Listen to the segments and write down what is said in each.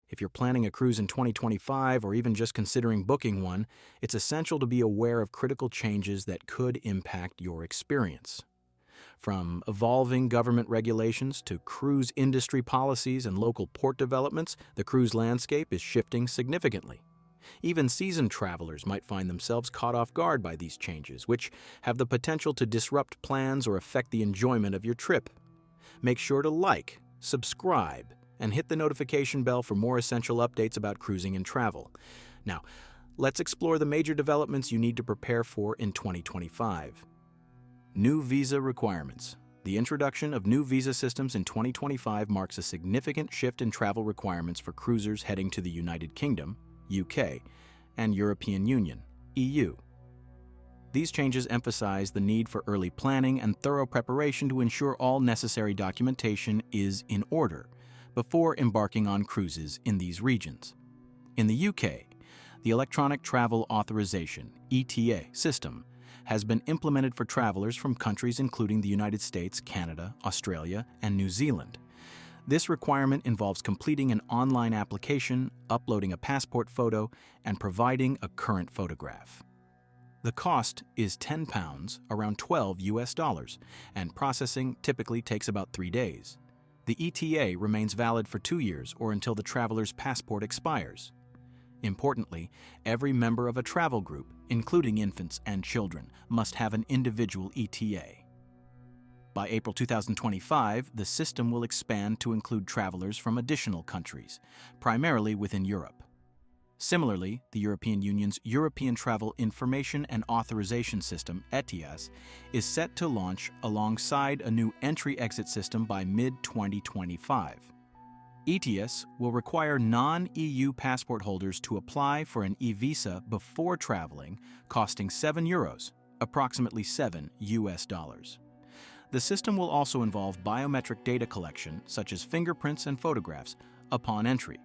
If you're planning a cruise in 2025 or even just considering booking one, it's essential to be aware of critical changes that could impact your experience. From evolving government regulations to cruise industry policies and local port developments, the cruise landscape is shifting significantly. Even seasoned travelers might find themselves caught off guard by these changes, which have the potential to disrupt plans or affect the enjoyment of your trip. Make sure to like, subscribe, and hit the notification bell for more essential updates about cruising and travel. Now, let's explore the major developments you need to prepare for in 2025. New visa requirements. The introduction of new visa systems in 2025 marks a significant shift in travel requirements for cruisers heading to the United Kingdom, UK, and European Union, EU. These changes emphasize the need for early planning and thorough preparation to ensure all necessary documentation is in order before embarking on cruises in these regions. In the UK, the Electronic Travel Authorization (ETA) system has been implemented for travelers from countries including the United States, Canada, Australia, and New Zealand. This requirement involves completing an online application, uploading a passport photo, and providing a current photograph. The cost is £10, around $12 and processing typically takes about 3 days. The ETA remains valid for 2 years or until the traveler's passport expires. Importantly, every member of a travel group, including infants and children, must have an individual ETA. By April 2025, the system will expand to include travelers from additional countries, primarily within Europe. Similarly, the European Union's European Travel Information and Authorization System, ETIAS, is set to launch alongside a new entry-exit system by mid-2025. ETIAS will require non-EU passport holders to apply for an e-visa before traveling, costing €7, approximately $7. The system will also involve biometric data collection, such as fingerprints and photographs, upon entry.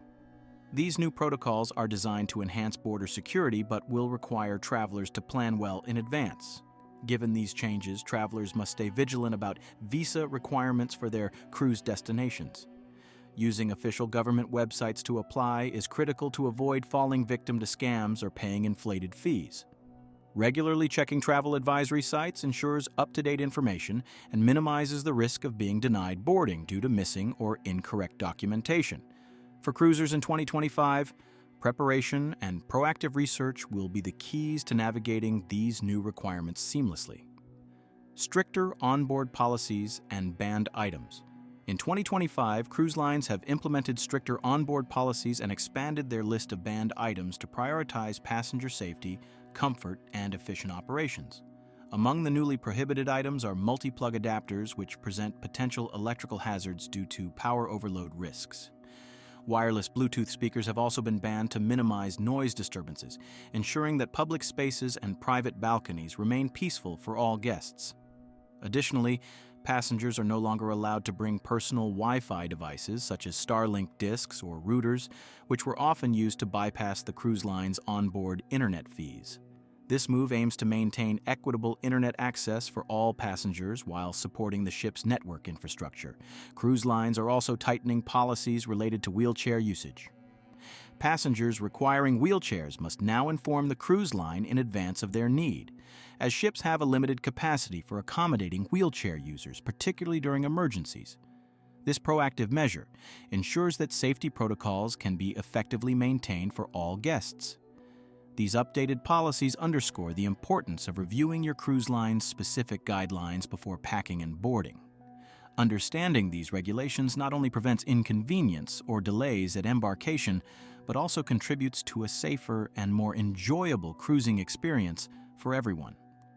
These new protocols are designed to enhance border security but will require travelers to plan well in advance. Given these changes, travelers must stay vigilant about visa requirements for their cruise destinations. Using official government websites to apply is critical to avoid falling victim to scams or paying inflated fees. Regularly checking travel advisory sites ensures up-to-date information and minimizes the risk of being denied boarding due to missing or incorrect documentation. For cruisers in 2025, preparation and proactive research will be the keys to navigating these new requirements seamlessly. Stricter onboard policies and banned items. In 2025, cruise lines have implemented stricter onboard policies and expanded their list of banned items to prioritize passenger safety, comfort, and efficient operations. Among the newly prohibited items are multi-plug adapters, which present potential electrical hazards due to power overload risks. Wireless Bluetooth speakers have also been banned to minimize noise disturbances, ensuring that public spaces and private balconies remain peaceful for all guests. Additionally, passengers are no longer allowed to bring personal Wi-Fi devices such as Starlink discs or routers, which were often used to bypass the cruise line's onboard internet fees. This move aims to maintain equitable internet access for all passengers while supporting the ship's network infrastructure. Cruise lines are also tightening policies related to wheelchair usage. Passengers requiring wheelchairs must now inform the cruise line in advance of their need, as ships have a limited capacity for accommodating wheelchair users, particularly during emergencies. This proactive measure ensures that safety protocols can be effectively maintained for all guests. These updated policies underscore the importance of reviewing your cruise line's specific guidelines before packing and boarding. Understanding these regulations not only prevents inconvenience or delays at embarkation, but also contributes to a safer and more enjoyable cruising experience for everyone.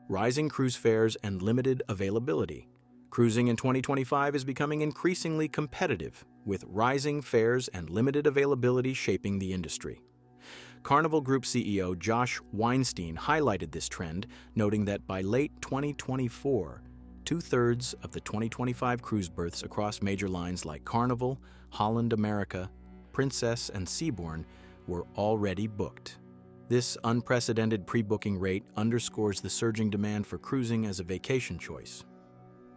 Rising cruise fares and limited availability. Cruising in 2025 is becoming increasingly competitive, with rising fares and limited availability shaping the industry. Carnival Group CEO Josh Weinstein highlighted this trend, noting that by late 2024, 2/3 of the 2025 cruise berths across major lines like Carnival, Holland America, Princess, and Seabourn were already booked. This unprecedented pre-booking rate underscores the surging demand for cruising as a vacation choice.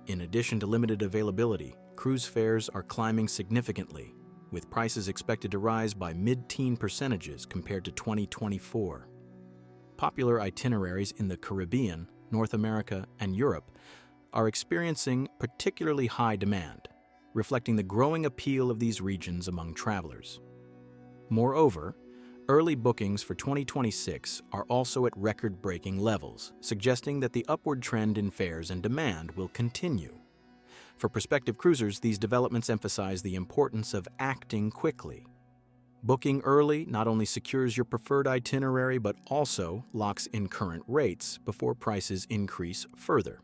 In addition to limited availability, cruise fares are climbing significantly. with prices expected to rise by mid-teen percentages compared to 2024. Popular itineraries in the Caribbean, North America, and Europe are experiencing particularly high demand, reflecting the growing appeal of these regions among travelers. Moreover, early bookings for 2026 are also at record-breaking levels, suggesting that the upward trend in fares and demand will continue. For prospective cruisers, these developments emphasize the importance of acting quickly. Booking early not only secures your preferred itinerary but also locks in current rates before prices increase further.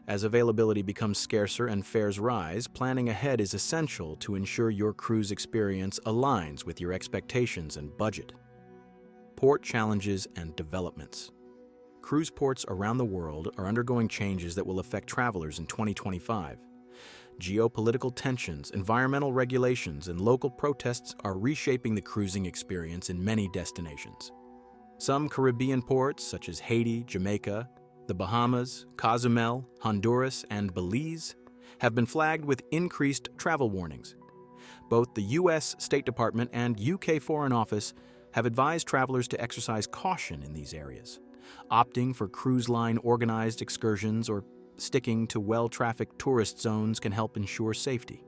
As availability becomes scarcer and fares rise, planning ahead is essential to ensure your cruise experience aligns with your expectations and budget. Port challenges and developments. Cruise ports around the world are undergoing changes that will affect travelers in 2025. Geopolitical tensions, environmental regulations, and local protests are reshaping the cruising experience in many destinations. Some Caribbean ports, such as Haiti, Jamaica, the Bahamas, Cozumel, Honduras, and Belize, have been flagged with increased travel warnings. Both the U.S. State Department and UK Foreign Office have advised travelers to exercise caution in these areas, opting for cruise line organized excursions or sticking to well-trafficked tourist zones can help ensure safety.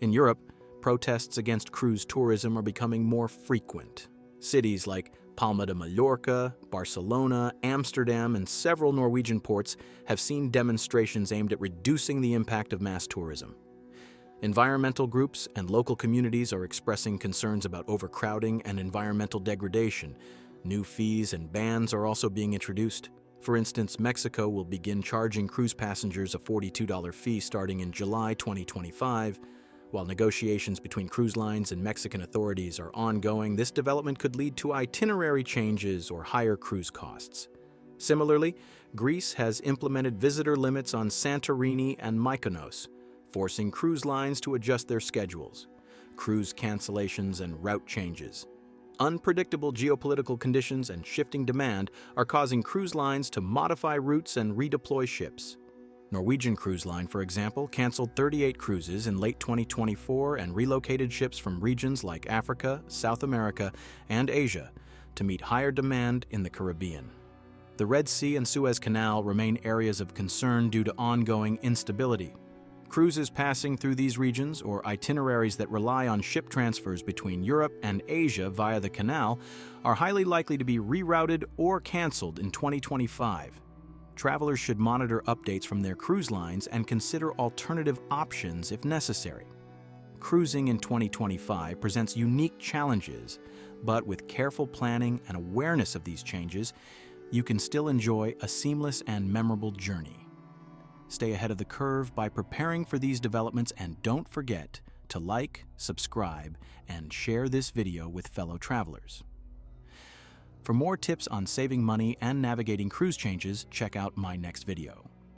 In Europe, protests against cruise tourism are becoming more frequent. Cities like Palma de Mallorca, Barcelona, Amsterdam, and several Norwegian ports have seen demonstrations aimed at reducing the impact of mass tourism. Environmental groups and local communities are expressing concerns about overcrowding and environmental degradation. New fees and bans are also being introduced. For instance, Mexico will begin charging cruise passengers a $42 fee starting in July 2025. While negotiations between cruise lines and Mexican authorities are ongoing, this development could lead to itinerary changes or higher cruise costs. Similarly, Greece has implemented visitor limits on Santorini and Mykonos, forcing cruise lines to adjust their schedules, cruise cancellations, and route changes. Unpredictable geopolitical conditions and shifting demand are causing cruise lines to modify routes and redeploy ships. Norwegian Cruise Line, for example, canceled 38 cruises in late 2024 and relocated ships from regions like Africa, South America, and Asia to meet higher demand in the Caribbean. The Red Sea and Suez Canal remain areas of concern due to ongoing instability. Cruises passing through these regions or itineraries that rely on ship transfers between Europe and Asia via the canal are highly likely to be rerouted or canceled in 2025. Travelers should monitor updates from their cruise lines and consider alternative options if necessary. Cruising in 2025 presents unique challenges, but with careful planning and awareness of these changes, you can still enjoy a seamless and memorable journey. Stay ahead of the curve by preparing for these developments, and don't forget to like, subscribe, and share this video with fellow travelers. For more tips on saving money and navigating cruise changes, check out my next video.